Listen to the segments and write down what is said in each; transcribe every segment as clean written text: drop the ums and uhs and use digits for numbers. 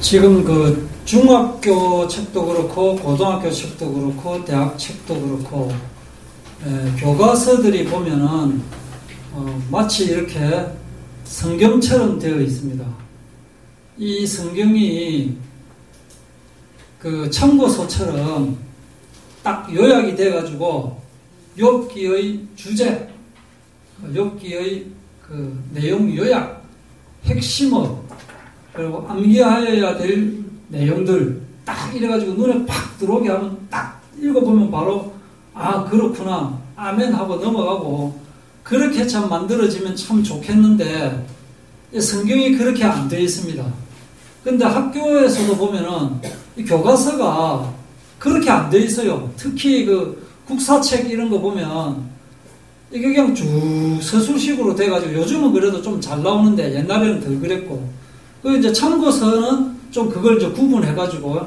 지금 그 중학교 책도 그렇고 고등학교 책도 그렇고 대학 책도 그렇고 교과서들이 보면은 마치 이렇게 성경처럼 되어 있습니다. 이 성경이 그 참고서처럼 딱 요약이 돼가지고 욥기의 주제, 욥기의 그 내용 요약, 핵심어, 그리고 암기하여야 될 내용들 딱 이래가지고 눈에 팍 들어오게 하면 딱 읽어보면 바로 아 그렇구나 아멘 하고 넘어가고, 그렇게 참 만들어지면 참 좋겠는데 성경이 그렇게 안 되어 있습니다. 근데 학교에서도 보면은 이 교과서가 그렇게 안 되어 있어요. 특히 그 국사책 이런 거 보면 이게 그냥 쭉 서술식으로 돼가지고, 요즘은 그래도 좀 잘 나오는데 옛날에는 덜 그랬고, 그 이제 참고서는 좀 그걸 이제 구분해가지고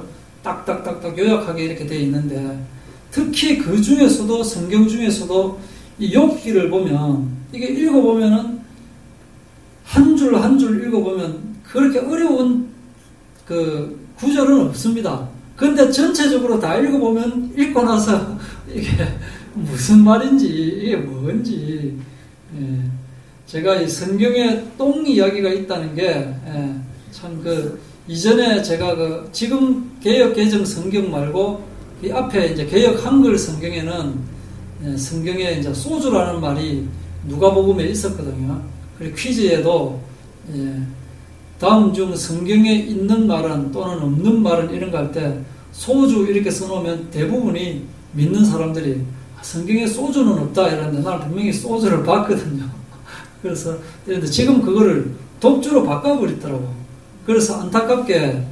딱딱딱딱 요약하게 이렇게 돼 있는데, 특히 그 중에서도 성경 중에서도 이 욥기를 보면 이게 읽어보면은 한 줄 한 줄 읽어보면 그렇게 어려운 그 구절은 없습니다. 근데 전체적으로 다 읽어보면 읽고 나서 이게 무슨 말인지 이게 뭔지, 제가 이 성경에 똥 이야기가 있다는 게 참 그 이전에 제가 그 지금 개역 개정 성경 말고 이 앞에 이제 개역 한글 성경에는 성경에 이제 소주라는 말이 누가복음에 있었거든요. 그리고 퀴즈에도 다음 중 성경에 있는 말은 또는 없는 말은 이런 거 할 때 소주 이렇게 써놓으면 대부분이 믿는 사람들이 성경에 소주는 없다 이러는데 나는 분명히 소주를 봤거든요. 그래서 지금 그거를 독주로 바꿔버리더라고. 그래서 안타깝게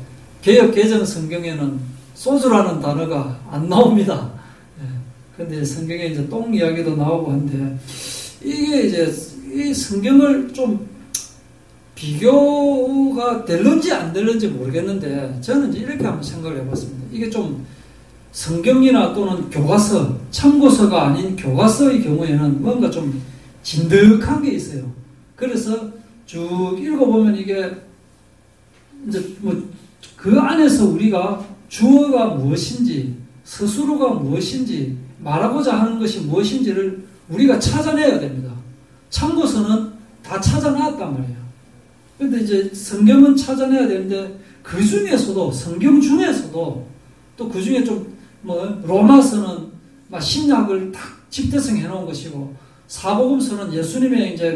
개역 개정 성경에는 소주라는 단어가 안 나옵니다. 근데 성경에 이제 똥 이야기도 나오고 한데, 이게 이제 이 성경을 좀 비교가 될런지 안 될런지 모르겠는데, 저는 이제 이렇게 한번 생각을 해봤습니다. 이게 좀 성경이나 또는 교과서, 참고서가 아닌 교과서의 경우에는 뭔가 좀 진득한 게 있어요. 그래서 쭉 읽어보면 이게 이제 뭐 그 안에서 우리가 주어가 무엇인지, 스스로가 무엇인지, 말하고자 하는 것이 무엇인지를 우리가 찾아내야 됩니다. 참고서는 다 찾아놨단 말이에요. 근데 이제 성경은 찾아내야 되는데, 그 중에서도, 성경 중에서도 또 그 중에 좀 뭐 로마서는 막 신약을 딱 집대성 해놓은 것이고, 사복음서는 예수님의 이제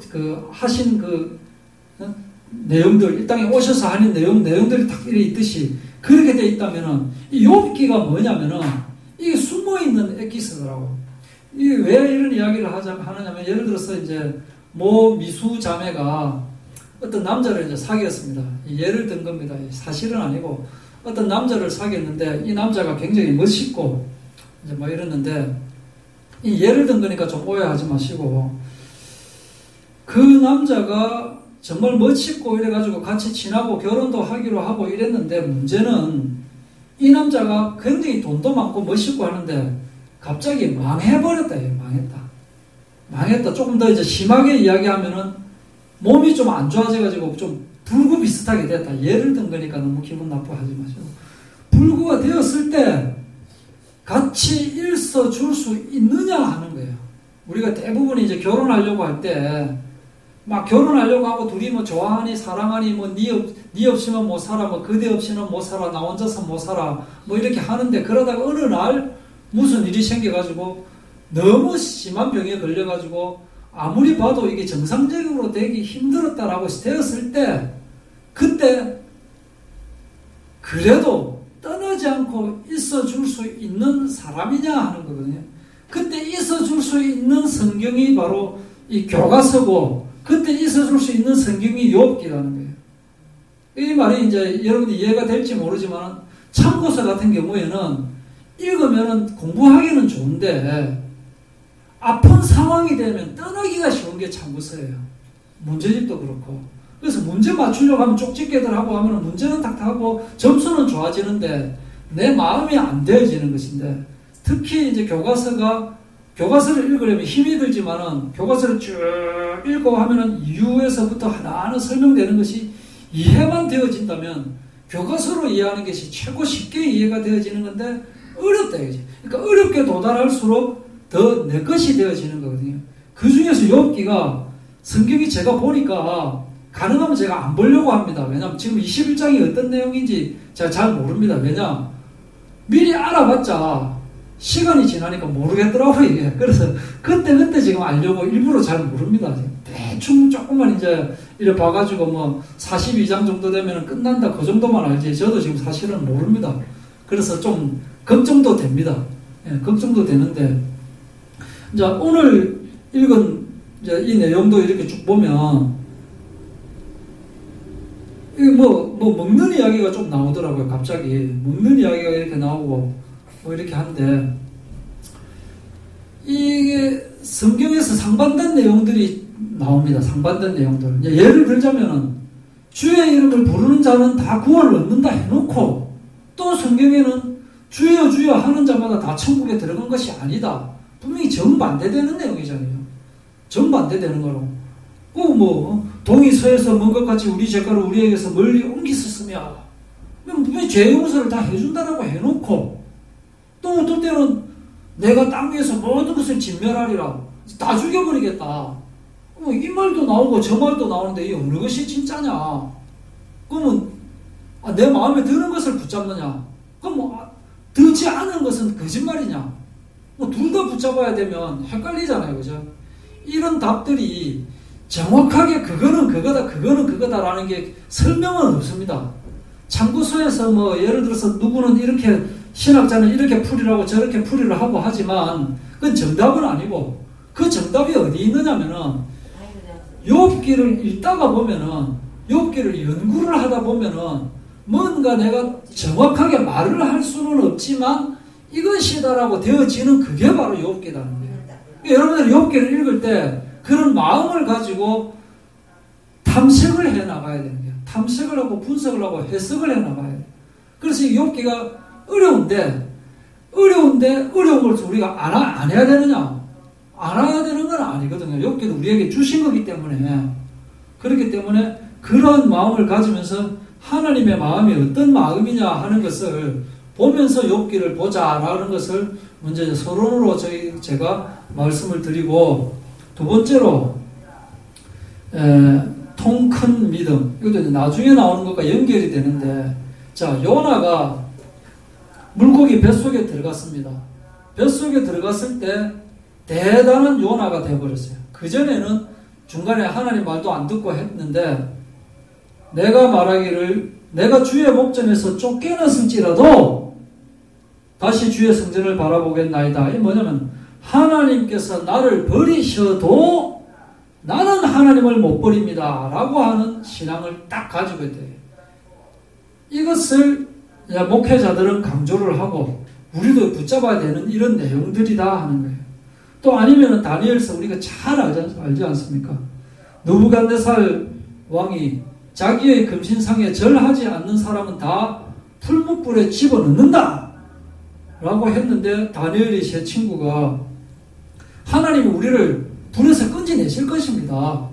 그 하신 그 내용들, 이 땅에 오셔서 하는 내용들이 딱 이래 있듯이 그렇게 돼 있다면은, 이 욥기가 뭐냐면은 이게 숨어 있는 엑기스더라고. 이게 왜 이런 이야기를 하느냐면, 예를 들어서 이제 모 미수 자매가 어떤 남자를 이제 사귀었습니다. 예를 든 겁니다. 사실은 아니고 어떤 남자를 사귀었는데, 이 남자가 굉장히 멋있고 이제 뭐 이랬는데, 이 예를 든 거니까 좀 오해하지 마시고, 그 남자가 정말 멋있고 이래가지고 같이 지나고 결혼도 하기로 하고 이랬는데, 문제는 이 남자가 굉장히 돈도 많고 멋있고 하는데 갑자기 망해버렸다. 망했다. 조금 더 이제 심하게 이야기하면은 몸이 좀 안 좋아져가지고 좀 불구 비슷하게 됐다. 예를 든 거니까 너무 기분 나빠하지 마시고, 불구가 되었을 때 같이 일서줄 수 있느냐 하는 거예요. 우리가 대부분이 이제 결혼하려고 할 때 막 결혼하려고 하고 둘이 뭐 좋아하니 사랑하니 뭐 니 없이는 못 살아, 뭐 그대 없이는 못 살아, 나 혼자서 못 살아, 뭐 이렇게 하는데, 그러다가 어느 날 무슨 일이 생겨가지고 너무 심한 병에 걸려가지고 아무리 봐도 이게 정상적으로 되기 힘들었다라고 되었을 때, 그때 그래도 떠나지 않고 있어줄 수 있는 사람이냐 하는 거거든요. 그때 있어줄 수 있는 성경이 바로 이 교과서고, 그때 있어줄 수 있는 성경이 욥기라는 거예요. 이 말이 이제 여러분이 이해가 될지 모르지만, 참고서 같은 경우에는 읽으면 공부하기는 좋은데 아픈 상황이 되면 떠나기가 쉬운 게 참고서예요. 문제집도 그렇고. 그래서 문제 맞추려고 하면 쪽집게들 하고 하면 문제는 탁탁하고 점수는 좋아지는데 내 마음이 안 되어지는 것인데, 특히 이제 교과서를 읽으려면 힘이 들지만은 교과서를 쭉 읽고 하면은 이유에서부터 하나하나 설명되는 것이 이해만 되어진다면 교과서로 이해하는 것이 최고 쉽게 이해가 되어지는 건데 어렵다 이거지. 그러니까 어렵게 도달할수록 더 내 것이 되어지는 거거든요. 그 중에서 욥기가 성경이 제가 보니까 가능하면 제가 안 보려고 합니다. 왜냐하면 지금 21장이 어떤 내용인지 제가 잘 모릅니다. 왜냐 미리 알아봤자 시간이 지나니까 모르겠더라고요, 이게. 그래서 그때 지금 알려고 일부러 잘 모릅니다. 대충 조금만 이제 이래 봐가지고 뭐 42장 정도 되면 끝난다. 그 정도만 알지. 저도 지금 사실은 모릅니다. 그래서 좀 걱정도 됩니다. 예, 걱정도 되는데. 이제 오늘 읽은 이제 이 내용도 이렇게 쭉 보면, 이게 뭐 먹는 이야기가 좀 나오더라고요, 갑자기. 먹는 이야기가 이렇게 나오고, 뭐 이렇게 한데, 이게 성경에서 상반된 내용들이 나옵니다. 상반된 내용들. 예를 들자면은, 주의 이름을 부르는 자는 다 구원을 얻는다 해놓고, 또 성경에는 주여 주여 하는 자마다 다 천국에 들어간 것이 아니다. 분명히 정반대되는 내용이잖아요. 정반대되는 거로. 동이 서에서 먼 것 같이 우리 죄가를 우리에게서 멀리 옮기셨으며, 분명히 죄 용서를 다 해준다라고 해놓고, 또 어떨 때는 내가 땅 위에서 모든 것을 진멸하리라. 다 죽여버리겠다. 이 말도 나오고 저 말도 나오는데 이 어느 것이 진짜냐? 그러면 내 마음에 드는 것을 붙잡느냐? 그럼 듣지 않은 것은 거짓말이냐? 둘 다 붙잡아야 되면 헷갈리잖아요. 그죠? 이런 답들이 정확하게 그거는 그거다, 그거는 그거다라는 게 설명은 없습니다. 참고서에서 예를 들어서 누구는 이렇게, 신학자는 이렇게 풀이라고 저렇게 풀이를 하고 하지만 그건 정답은 아니고, 그 정답이 어디 있느냐면은 욥기를 읽다가 보면은, 욥기를 연구를 하다 보면은 뭔가 내가 정확하게 말을 할 수는 없지만 이것이다라고 되어지는 그게 바로 욥기라는 거예요. 그러니까 여러분들이 욥기를 읽을 때 그런 마음을 가지고 탐색을 해 나가야 되는 거예요. 탐색을 하고 분석을 하고 해석을 해 나가야 돼요. 그래서 이 욥기가 어려운데 어려운 걸 우리가 안 해야 되느냐? 안 해야 되는 건 아니거든요. 욥기도 우리에게 주신 거기 때문에. 그렇기 때문에 그런 마음을 가지면서 하나님의 마음이 어떤 마음이냐 하는 것을 보면서 욥기를 보자라는 것을 먼저 서론으로 제가 말씀을 드리고, 두 번째로 통 큰 믿음. 이것도 나중에 나오는 것과 연결이 되는데, 자, 요나가 물고기 뱃속에 들어갔습니다. 뱃속에 들어갔을 때 대단한 요나가 되어버렸어요. 그전에는 중간에 하나님 말도 안 듣고 했는데, 내가 말하기를 내가 주의 목전에서 쫓겨났을지라도 다시 주의 성전을 바라보겠나이다. 이게 뭐냐면 하나님께서 나를 버리셔도 나는 하나님을 못 버립니다 라고 하는 신앙을 딱 가지고 있대요. 이것을 목회자들은 강조를 하고 우리도 붙잡아야 되는 이런 내용들이다 하는 거예요. 또 아니면 다니엘서 우리가 잘 알지 않습니까? 느부갓네살 왕이 자기의 금신상에 절하지 않는 사람은 다 풀무불에 집어넣는다 라고 했는데, 다니엘의 세 친구가 하나님이 우리를 불에서 끈지내실 것입니다.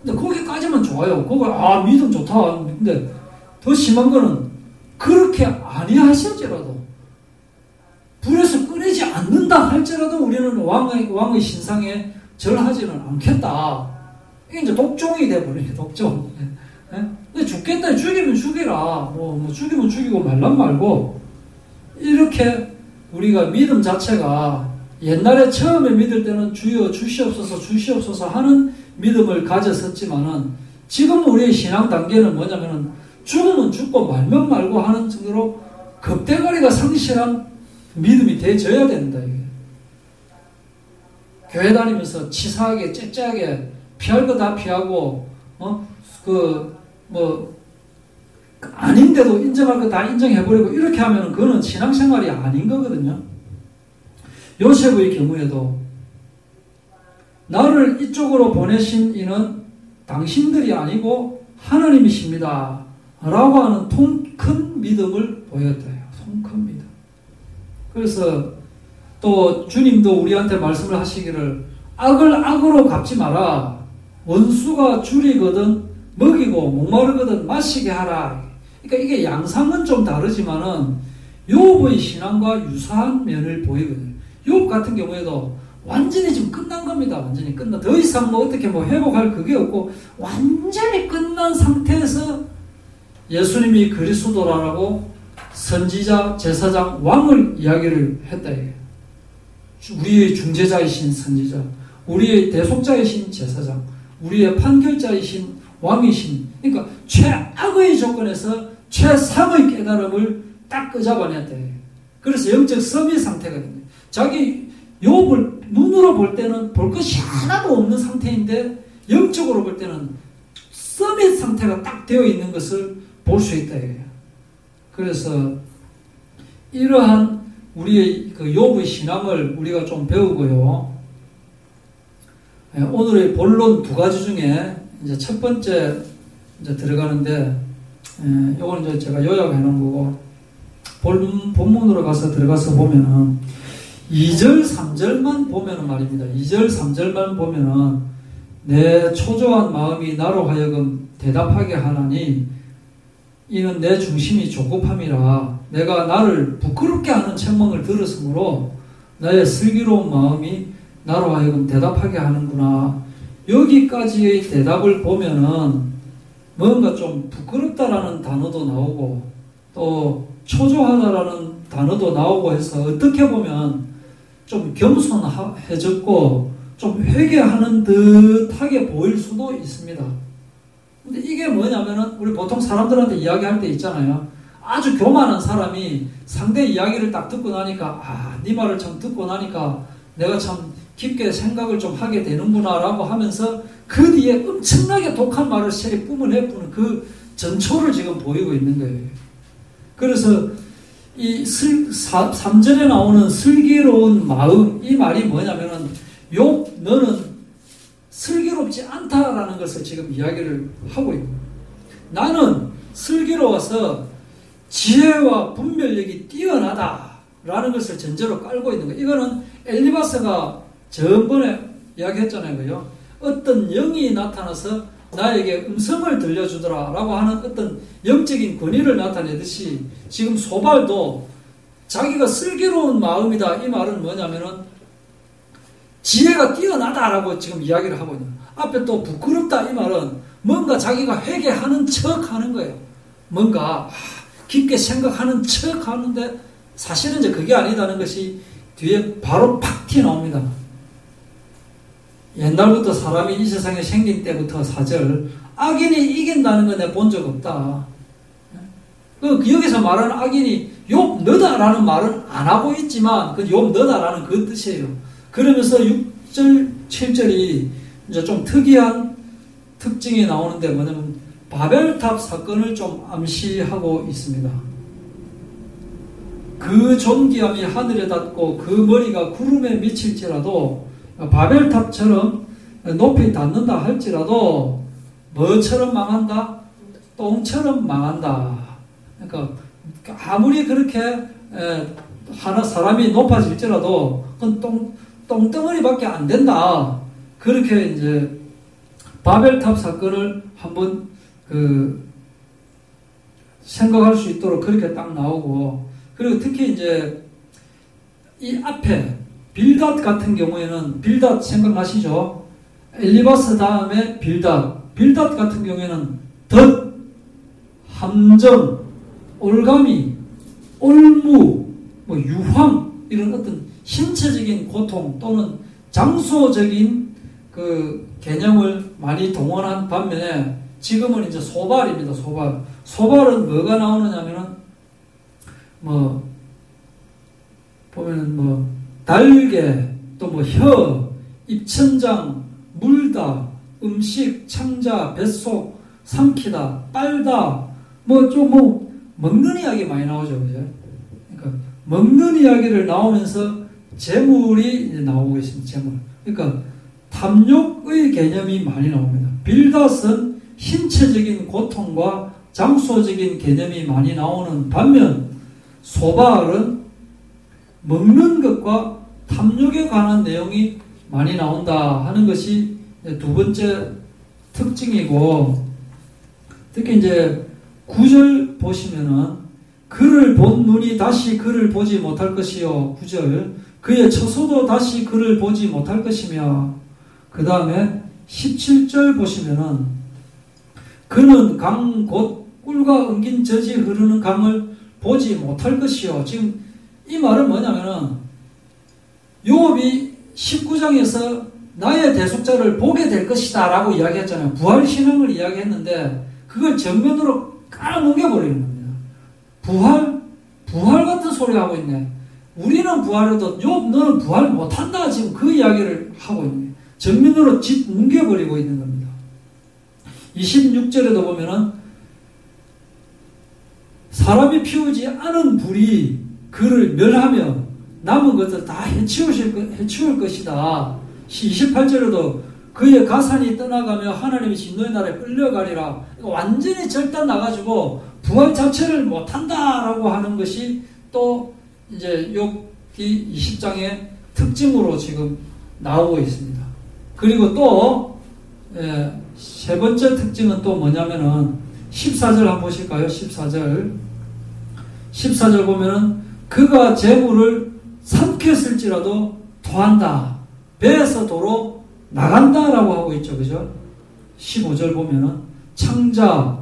근데 거기까지만 좋아요. 그거 믿음 좋다. 근데 더 심한 거는 그렇게 아니하실지라도, 불에서 꺼내지 않는다 할지라도 우리는 왕의 신상에 절하지는 않겠다. 이게 이제 독종이 돼버리네, 독종. 근데 죽겠다, 죽이면 죽이라. 죽이면 죽이고 말란 말고, 이렇게 우리가 믿음 자체가 옛날에 처음에 믿을 때는 주여 주시옵소서 주시옵소서 하는 믿음을 가졌었지만은, 지금 우리의 신앙 단계는 뭐냐면은 죽으면 죽고 말면 말고 하는 정도로 겁대가리가 상실한 믿음이 돼져야 된다. 이게. 교회 다니면서 치사하게 째째하게 피할 거 다 피하고 아닌데도 인정할 거 다 인정해버리고 이렇게 하면 그거는 신앙생활이 아닌 거거든요. 요셉의 경우에도 나를 이쪽으로 보내신 이는 당신들이 아니고 하나님이십니다 라고 하는 통 큰 믿음을 보였대요. 통 큰 믿음. 그래서 또 주님도 우리한테 말씀을 하시기를 악을 악으로 갚지 마라. 원수가 줄이거든 먹이고 목마르거든 마시게 하라. 그러니까 이게 양상은 좀 다르지만은 욥의 신앙과 유사한 면을 보이거든요. 욥 같은 경우에도 완전히 지금 끝난 겁니다. 완전히 끝나. 더 이상 뭐 어떻게 뭐 회복할 그게 없고 완전히 끝난 상태에서 예수님이 그리스도라고 선지자, 제사장, 왕을 이야기를 했다 이게. 우리의 중재자이신 선지자, 우리의 대속자이신 제사장, 우리의 판결자이신 왕이신. 그러니까 최악의 조건에서 최상의 깨달음을 딱 끄잡아냈다. 그래서 영적 서밋 상태거든요. 자기 욥을 눈으로 볼 때는 볼 것이 하나도 없는 상태인데 영적으로 볼 때는 서밋 상태가 딱 되어 있는 것을 볼 수 있다. 그래서 이러한 우리의 그 욥의 신앙을 우리가 좀 배우고요. 오늘의 본론 두 가지 중에 이제 첫 번째 이제 들어가는데, 이거는 이제 제가 요약해 놓은 거고, 본문으로 가서 들어가서 보면은 2절, 3절만 보면은 말입니다. 2절, 3절만 보면은 내 초조한 마음이 나로 하여금 대답하게 하나니 이는 내 중심이 조급함이라 내가 나를 부끄럽게 하는 책망을 들었으므로 나의 슬기로운 마음이 나로 하여금 대답하게 하는구나. 여기까지의 대답을 보면은 뭔가 좀 부끄럽다라는 단어도 나오고 또 초조하다라는 단어도 나오고 해서 어떻게 보면 좀 겸손해졌고 좀 회개하는 듯하게 보일 수도 있습니다. 근데 이게 뭐냐면은 우리 보통 사람들한테 이야기할 때 있잖아요. 아주 교만한 사람이 상대 이야기를 딱 듣고 나니까 네 말을 참 듣고 나니까 내가 참 깊게 생각을 좀 하게 되는구나 라고 하면서 그 뒤에 엄청나게 독한 말을 세리 뿜어내부는 그 전초를 지금 보이고 있는 거예요. 그래서 이 3절에 나오는 슬기로운 마음, 이 말이 뭐냐면은 욥 너는 슬기롭지 않다라는 것을 지금 이야기를 하고 있고, 나는 슬기로워서 지혜와 분별력이 뛰어나다라는 것을 전제로 깔고 있는 거예요. 이거는 엘리바스가 전번에 이야기했잖아요. 그죠? 어떤 영이 나타나서 나에게 음성을 들려주더라라고 하는 어떤 영적인 권위를 나타내듯이 지금 소발도 자기가 슬기로운 마음이다. 이 말은 뭐냐면은 지혜가 뛰어나다라고 지금 이야기를 하고 있는 거예요. 앞에 또 부끄럽다 이 말은 뭔가 자기가 회개하는 척 하는 거예요. 뭔가 깊게 생각하는 척 하는데 사실은 이제 그게 아니다는 것이 뒤에 바로 팍 튀어나옵니다. 옛날부터 사람이 이 세상에 생긴 때부터 4절 악인이 이긴다는 거 내가 본 적 없다. 여기서 말하는 악인이 욥 너다라는 말은 안 하고 있지만 그 욥 너다라는 그 뜻이에요. 그러면서 6절, 7절이 이제 좀 특이한 특징이 나오는데 뭐냐면 바벨탑 사건을 좀 암시하고 있습니다. 그 존귀함이 하늘에 닿고 그 머리가 구름에 미칠지라도 바벨탑처럼 높이 닿는다 할지라도 뭐처럼 망한다? 똥처럼 망한다. 그러니까 아무리 그렇게 하나 사람이 높아질지라도 그건 똥덩어리밖에 안 된다. 그렇게 이제 바벨탑 사건을 한번 생각할 수 있도록 그렇게 딱 나오고, 그리고 특히 이제 이 앞에 빌닷 같은 경우에는 빌닷 생각나시죠? 엘리바스 다음에 빌닷 같은 경우에는 덫, 함정, 올가미, 올무, 유황 이런 어떤 신체적인 고통 또는 장소적인 그 개념을 많이 동원한 반면에 지금은 이제 소발입니다. 소발은 뭐가 나오느냐면은 보면은 달개, 또 혀, 입천장, 물다, 음식, 창자, 뱃속, 삼키다, 빨다, 먹는 이야기 많이 나오죠. 그죠? 그러니까 먹는 이야기를 나오면서 재물이 이제 나오고 있습니다. 재물. 그러니까 탐욕의 개념이 많이 나옵니다. 빌닷은 신체적인 고통과 장소적인 개념이 많이 나오는 반면 소발은 먹는 것과 탐욕에 관한 내용이 많이 나온다 하는 것이 두 번째 특징이고, 특히 이제 9절 보시면은 그를 본 눈이 다시 그를 보지 못할 것이요. 9절 그의 처소도 다시 그를 보지 못할 것이며, 그 다음에 17절 보시면은 그는 강 곧 꿀과 엉긴 젖이 흐르는 강을 보지 못할 것이요. 지금 이 말은 뭐냐면은 욥이 19장에서 나의 대속자를 보게 될 것이다 라고 이야기했잖아요. 부활신앙을 이야기했는데 그걸 정면으로 까뭉개버리는 겁니다. 부활 같은 소리 하고 있네. 우리는 부활해도 욥 너는 부활 못한다, 지금 그 이야기를 하고 있네. 정면으로 뭉개버리고 있는 겁니다. 26절에도 보면은 사람이 피우지 않은 불이 그를 멸하며 남은 것을 다 해치울 것이다. 28절에도 그의 가산이 떠나가며 하나님의 진노의 날에 끌려가리라. 완전히 절단 나가지고 부활 자체를 못한다라고 하는 것이 또 이제 욥기 20장의 특징으로 지금 나오고 있습니다. 그리고 또 세 번째 특징은 또 뭐냐면은 14절 한번 보실까요? 14절 보면은 그가 재물을 삼켰을지라도 토한다. 배에서 도로 나간다라고 하고 있죠. 그죠? 15절 보면은 창자,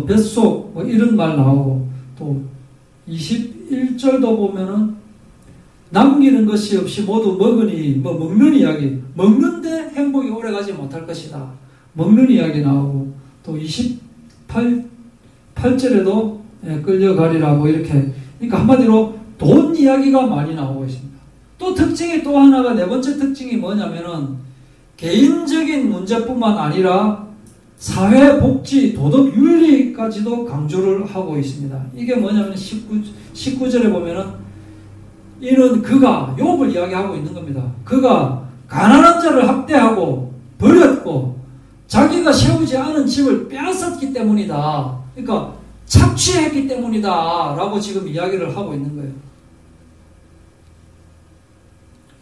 뱃속, 이런 말 나오고, 또 21절도 보면은 남기는 것이 없이 모두 먹으니, 먹는 이야기, 먹는데 행복이 오래가지 못할 것이다. 먹는 이야기 나오고, 또 28절에도 끌려가리라, 이렇게. 그러니까 한마디로 돈 이야기가 많이 나오고 있습니다. 또 특징이 또 하나가, 네 번째 특징이 뭐냐면은 개인적인 문제뿐만 아니라 사회, 복지, 도덕, 윤리까지도 강조를 하고 있습니다. 이게 뭐냐면 19절에 보면은 이는 그가, 욥을 이야기하고 있는 겁니다. 그가 가난한 자를 학대하고 버렸고 자기가 세우지 않은 집을 빼앗았기 때문이다. 그러니까 착취했기 때문이다 라고 지금 이야기를 하고 있는 거예요.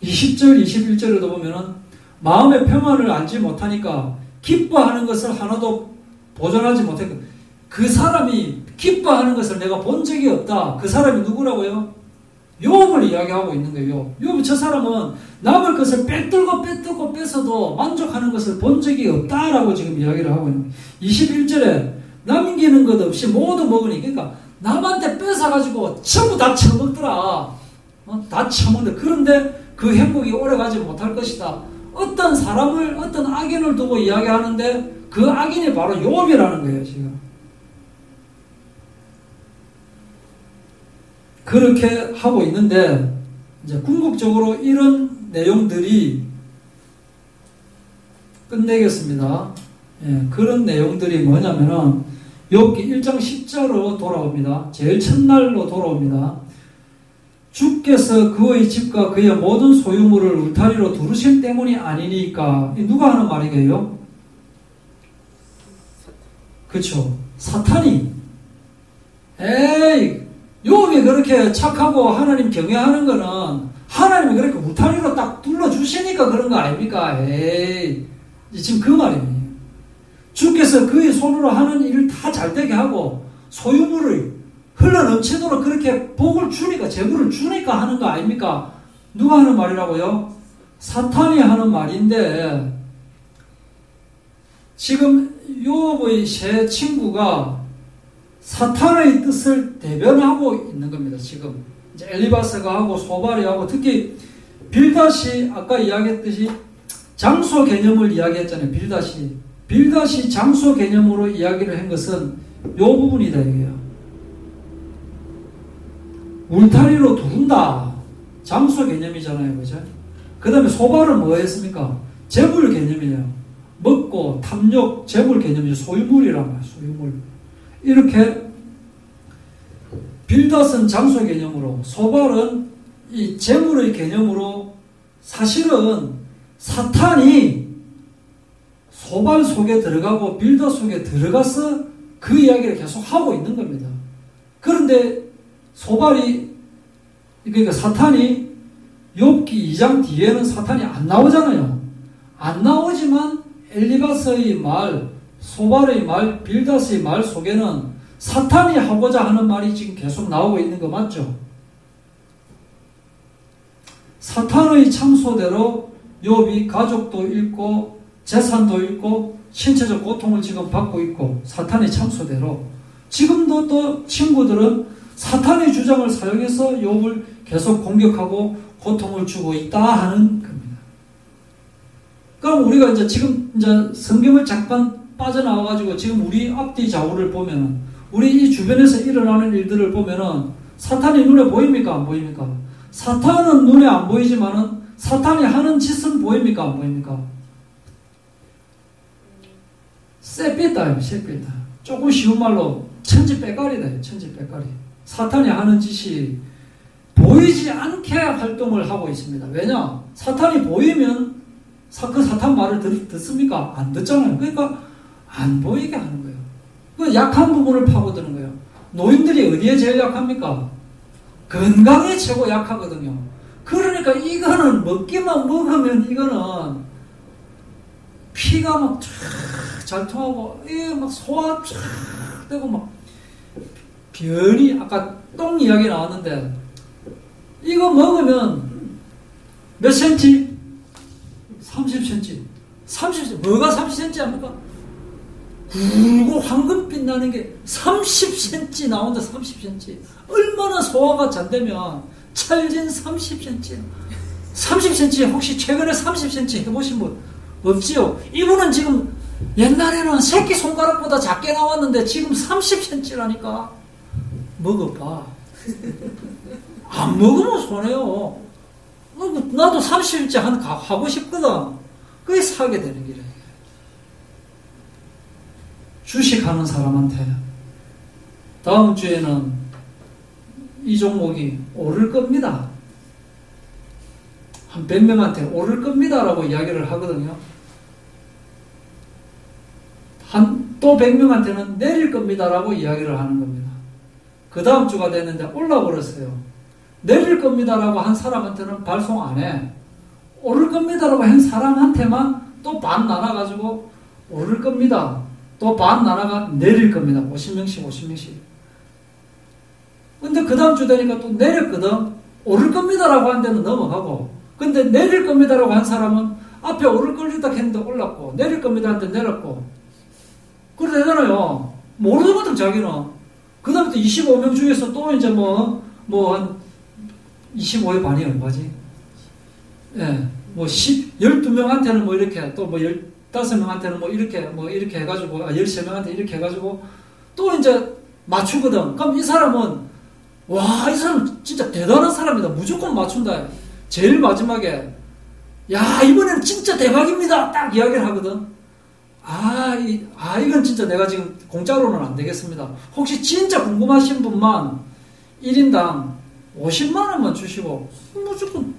20절, 21절에도 보면은 마음의 평안을 알지 못하니까 기뻐하는 것을 하나도 보존하지 못했고, 그 사람이 기뻐하는 것을 내가 본 적이 없다. 그 사람이 누구라고요? 욥을 이야기하고 있는 거예요. 욥, 저 사람은 남을 것을 빼들고 뺏어도 만족하는 것을 본 적이 없다라고 지금 이야기를 하고 있는 거예요. 21절에 남기는 것 없이 모두 먹으니, 그러니까 남한테 뺏어가지고 전부 다 처먹더라. 다 처먹는데, 그런데 그 행복이 오래가지 못할 것이다. 어떤 사람을, 어떤 악인을 두고 이야기하는데 그 악인이 바로 욥이라는 거예요, 지금. 그렇게 하고 있는데, 이제 궁극적으로 이런 내용들이 끝내겠습니다. 그런 내용들이 뭐냐면은 욥기 1장 10절로 돌아옵니다. 제일 첫날로 돌아옵니다. 주께서 그의 집과 그의 모든 소유물을 울타리로 두르실 때문이 아니니까. 누가 하는 말이게요? 그렇죠. 사탄이. 에이, 욥이 그렇게 착하고 하나님 경외하는 거는 하나님이 그렇게 울타리로 딱 둘러주시니까 그런 거 아닙니까? 에이, 지금 그 말이에요. 주께서 그의 손으로 하는 일을 다 잘되게 하고 소유물을 흘러넘치도록 그렇게 복을 주니까, 재물을 주니까 하는 거 아닙니까? 누가 하는 말이라고요? 사탄이 하는 말인데, 지금 욥의 세 친구가 사탄의 뜻을 대변하고 있는 겁니다. 지금 이제 엘리바스가 하고 소발이 하고, 특히 빌닷이 아까 이야기했듯이 장소 개념을 이야기했잖아요. 빌닷이 장소 개념으로 이야기를 한 것은 이 부분이다 이게요. 울타리로 두른다. 장소 개념이잖아요. 그죠? 그 다음에 소발은 뭐 했습니까? 재물 개념이에요. 먹고, 탐욕, 재물 개념이죠. 소유물이란 말이에요. 소유물. 이렇게, 빌닷은 장소 개념으로, 소발은 이 재물의 개념으로, 사실은 사탄이 소발 속에 들어가고 빌닷 속에 들어가서 그 이야기를 계속 하고 있는 겁니다. 그런데 소발이, 그러니까 사탄이 욥기 2장 뒤에는 사탄이 안 나오잖아요. 안 나오지만 엘리바스의 말, 소발의 말, 빌닷의 말 속에는 사탄이 하고자 하는 말이 지금 계속 나오고 있는 거 맞죠? 사탄의 참소대로 욥이 가족도 잃고 재산도 잃고 신체적 고통을 지금 받고 있고, 사탄의 참소대로 지금도 또 친구들은 사탄의 주장을 사용해서 욥을 계속 공격하고 고통을 주고 있다 하는 겁니다. 그럼 우리가 이제 지금 이제 성경을 잠깐 빠져나와가지고 지금 우리 앞뒤 좌우를 보면은, 우리 이 주변에서 일어나는 일들을 보면은 사탄이 눈에 보입니까? 안 보입니까? 사탄은 눈에 안 보이지만은 사탄이 하는 짓은 보입니까? 안 보입니까? 쎄삐다, 쎄삐다. 조금 쉬운 말로 천지빼가리다, 천지빼가리. 사탄이 하는 짓이 보이지 않게 활동을 하고 있습니다. 왜냐? 사탄이 보이면 그 사탄 말을 듣습니까? 안 듣잖아요. 그러니까 안 보이게 하는 거예요. 그 약한 부분을 파고드는 거예요. 노인들이 어디에 제일 약합니까? 건강에 최고 약하거든요. 그러니까 이거는 먹기만 먹으면 이거는 피가 막 잘 통하고, 이게 막 소화 쫙 되고, 막 변이, 아까 똥 이야기 나왔는데, 이거 먹으면 몇 센치? 30cm. 30cm. 뭐가 30cm 합니까? 굵고 황금빛 나는 게 30cm 나온다, 30cm. 얼마나 소화가 잘 되면 찰진 30cm. 30cm, 혹시 최근에 30cm 해보신 분 없지요? 이분은 지금 옛날에는 새끼 손가락보다 작게 나왔는데 지금 30cm라니까. 먹어봐. 안 먹으면 손해요. 나도 30cm 하고 싶거든. 그게 사게 되는 길이에요. 주식하는 사람한테 다음 주에는 이 종목이 오를 겁니다. 한 100명한테 오를 겁니다 라고 이야기를 하거든요. 또 100명한테는 내릴 겁니다 라고 이야기를 하는 겁니다. 그 다음 주가 됐는데 올라버렸어요. 내릴 겁니다 라고 한 사람한테는 발송 안 해. 오를 겁니다 라고 한 사람한테만 또 반 나눠가지고 오를 겁니다. 또 반 나눠가 내릴 겁니다. 50명씩 50명씩. 근데 그 다음 주 되니까 또 내렸거든. 오를 겁니다 라고 한 데는 넘어가고, 근데 내릴 겁니다 라고 한 사람은 앞에 오를 겁니다 했는데 올랐고, 내릴 겁니다 한데 내렸고, 그래 되잖아요. 모르거든 자기는. 그 다음부터 25명 중에서 또 이제 한 25의 반이 얼마지? 예, 12명한테는 뭐 이렇게, 또 15명한테는 이렇게 해가지고, 13명한테 이렇게 해가지고, 또 이제 맞추거든. 그럼 이 사람은, 와, 이 사람 진짜 대단한 사람이다. 무조건 맞춘다. 제일 마지막에, 야, 이번에는 진짜 대박입니다. 딱 이야기를 하거든. 이건 진짜 내가 지금 공짜로는 안 되겠습니다. 혹시 진짜 궁금하신 분만 1인당 50만원만 주시고, 무조건,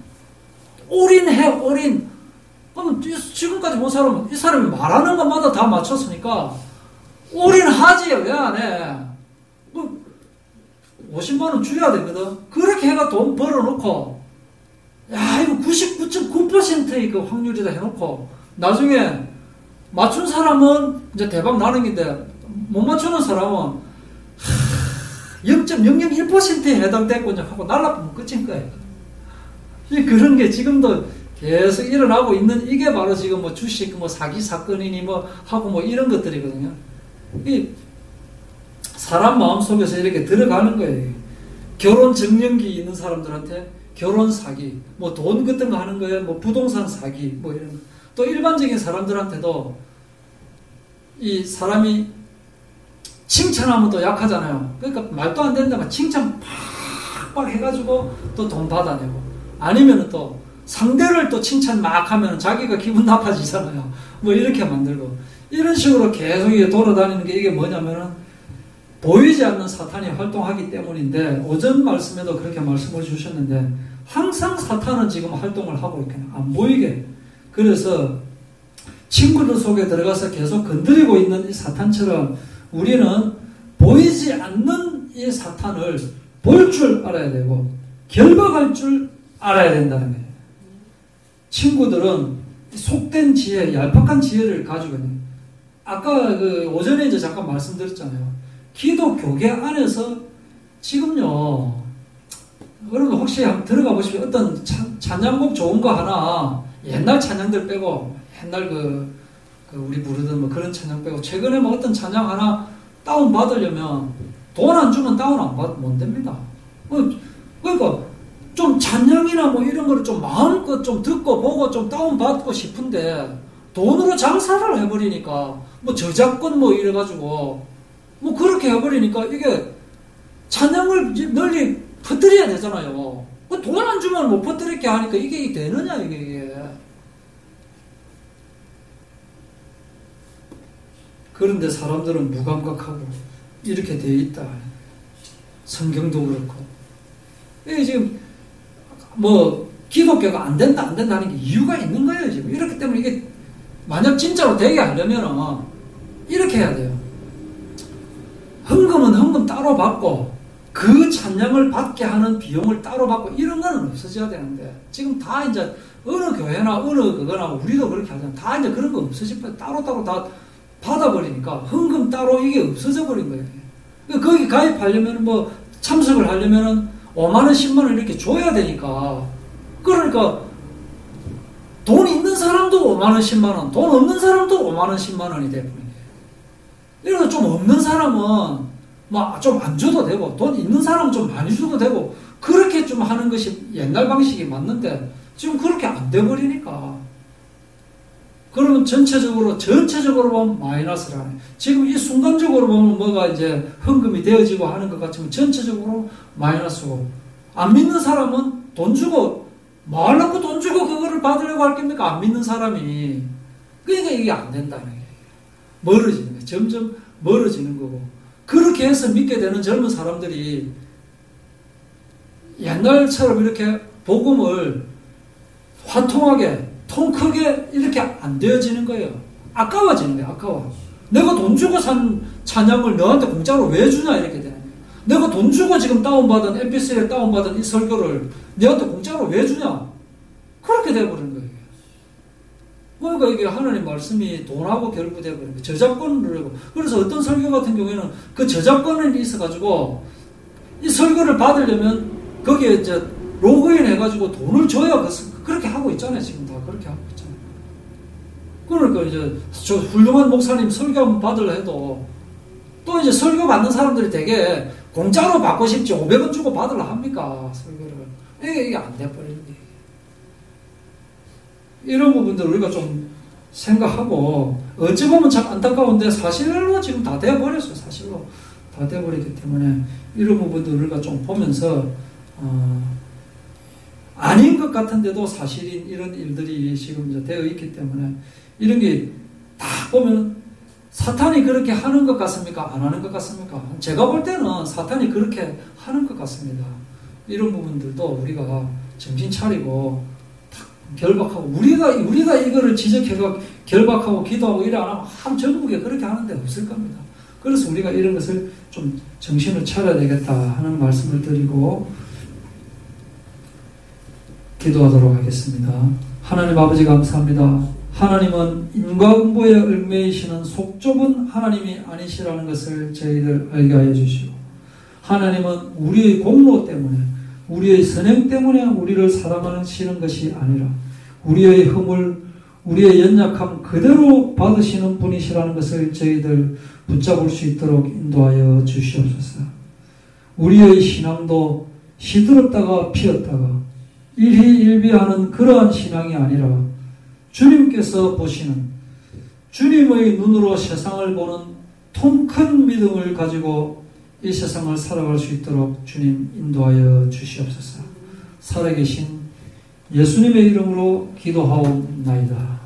올인해, 올인. 그러면 지금까지 본 사람은 이 사람이 말하는 것마다 다 맞췄으니까, 올인하지, 왜 안 해? 50만원 줘야 되거든. 그렇게 해가 돈 벌어놓고, 야, 이거 99.9%의 그 확률이다 해놓고, 나중에 맞춘 사람은 이제 대박 나는 건데, 못 맞추는 사람은 0.001%에 해당됐고 하고 날라보면 끝인 거예요. 그런 게 지금도 계속 일어나고 있는, 이게 바로 지금 주식 사기 사건이니 하고 이런 것들이거든요. 이 사람 마음속에서 이렇게 들어가는 거예요. 결혼 정년기 있는 사람들한테 결혼 사기, 돈 같은 거 하는 거에 부동산 사기, 이런 거. 또 일반적인 사람들한테도 이 사람이 칭찬하면 또 약하잖아요. 그러니까 말도 안 된다면 칭찬 팍팍 해가지고 또 돈 받아내고, 아니면 또 상대를 또 칭찬 막 하면 자기가 기분 나빠지잖아요. 이렇게 만들고, 이런 식으로 계속 돌아다니는 게, 이게 뭐냐면은 보이지 않는 사탄이 활동하기 때문인데, 오전 말씀에도 그렇게 말씀을 주셨는데, 항상 사탄은 지금 활동을 하고 있거든요. 안 보이게. 그래서 친구들 속에 들어가서 계속 건드리고 있는 이 사탄처럼 우리는 보이지 않는 이 사탄을 볼 줄 알아야 되고 결박할 줄 알아야 된다는 거예요. 친구들은 속된 지혜, 얄팍한 지혜를 가지고 있는, 아까 오전에 이제 잠깐 말씀드렸잖아요. 기독교계 안에서 지금요, 여러분 혹시 한번 들어가 보시면 어떤 찬양곡 좋은 거 하나, 옛날 찬양들 빼고, 옛날 우리 부르던 뭐 그런 찬양 빼고, 최근에 뭐 어떤 찬양 하나 다운받으려면 돈 안 주면 다운 안 받, 못 됩니다. 그러니까 좀 찬양이나 뭐 이런 거를 좀 마음껏 좀 듣고 보고 좀 다운받고 싶은데, 돈으로 장사를 해버리니까, 뭐 저작권 뭐 이래가지고, 뭐 그렇게 해버리니까 이게 찬양을 널리 퍼뜨려야 되잖아요. 돈 안 주면 못 퍼뜨리게 하니까 이게 되느냐, 이게. 그런데 사람들은 무감각하고 이렇게 되어 있다. 성경도 그렇고. 이게 지금 뭐 기독교가 안 된다 하는 게 이유가 있는 거예요, 지금. 이렇기 때문에 이게 만약 진짜로 되게 하려면 이렇게 해야 돼요. 헌금은 헌금 따로 받고 그 찬양을 받게 하는 비용을 따로 받고 이런 거는 없어져야 되는데, 지금 다 이제 어느 교회나 어느 그거나 우리도 그렇게 하잖아요. 다 이제 그런 거 없어지고 따로따로 다 받아버리니까 헌금 따로 이게 없어져 버린 거예요. 거기 가입하려면 뭐 참석을 하려면은 5만원 10만원 이렇게 줘야 되니까, 그러니까 돈 있는 사람도 5만원 10만원, 돈 없는 사람도 5만원 10만원이 돼버린 거예요. 이래서 좀 없는 사람은 막 좀 안 줘도 되고, 돈 있는 사람은 좀 많이 줘도 되고, 그렇게 좀 하는 것이 옛날 방식이 맞는데 지금 그렇게 안 돼버리니까, 그러면 전체적으로 보면 마이너스라네. 지금 이 순간적으로 보면 뭐가 이제 헌금이 되어지고 하는 것 같지만 전체적으로 마이너스고, 안 믿는 사람은 돈 주고 뭐 하려고 돈 주고 그거를 받으려고 할 겁니까? 안 믿는 사람이. 그러니까 이게 안 된다는 거예요. 멀어지는 거예요. 점점 멀어지는 거고, 그렇게 해서 믿게 되는 젊은 사람들이 옛날처럼 이렇게 복음을 화통하게 통 크게 이렇게 안 되어지는 거예요. 아까워지는 거예요. 아까워. 내가 돈 주고 산 찬양을 너한테 공짜로 왜 주냐, 이렇게 되는 거예요. 내가 돈 주고 지금 다운받은 mp3에 다운받은 이 설교를 너한테 공짜로 왜 주냐, 그렇게 돼버린 거예요. 그러니까 이게 하나님 말씀이 돈하고 결부되어버린 거예요. 저작권을 하고. 그래서 어떤 설교 같은 경우에는 그 저작권이 있어가지고 이 설교를 받으려면 거기에 이제 로그인 해가지고 돈을 줘야 그렇게 하고 있잖아요. 지금 다 그렇게 하고 있잖아요. 그러니까 이제 저 훌륭한 목사님 설교 한번 받으려 해도 또 이제 설교 받는 사람들이 되게 공짜로 받고 싶지 500원 주고 받으려 합니까, 설교를. 이게 안 돼버리는 거예요. 이런 부분들 우리가 좀 생각하고, 어찌 보면 참 안타까운데 사실로 지금 다 돼버렸어요. 사실로 다 돼버리기 때문에 이런 부분들 우리가 좀 보면서 아닌 것 같은데도 사실인 이런 일들이 지금 이제 되어 있기 때문에, 이런 게 다 보면 사탄이 그렇게 하는 것 같습니까? 안 하는 것 같습니까? 제가 볼 때는 사탄이 그렇게 하는 것 같습니다. 이런 부분들도 우리가 정신 차리고 결박하고, 우리가 이거를 지적해서 결박하고 기도하고 이래 안 하면 전국에 그렇게 하는데 없을 겁니다. 그래서 우리가 이런 것을 좀 정신을 차려야 되겠다 하는 말씀을 드리고 기도하도록 하겠습니다. 하나님 아버지 감사합니다. 하나님은 인과응보에 얽매이시는 속 좁은 하나님이 아니시라는 것을 저희들 알게 하여 주시고, 하나님은 우리의 공로 때문에, 우리의 선행 때문에 우리를 사랑하시는 것이 아니라 우리의 허물, 우리의 연약함 그대로 받으시는 분이시라는 것을 저희들 붙잡을 수 있도록 인도하여 주시옵소서. 우리의 신앙도 시들었다가 피었다가 일희일비하는 그러한 신앙이 아니라 주님께서 보시는, 주님의 눈으로 세상을 보는 통 큰 믿음을 가지고 이 세상을 살아갈 수 있도록 주님 인도하여 주시옵소서. 살아계신 예수님의 이름으로 기도하옵나이다.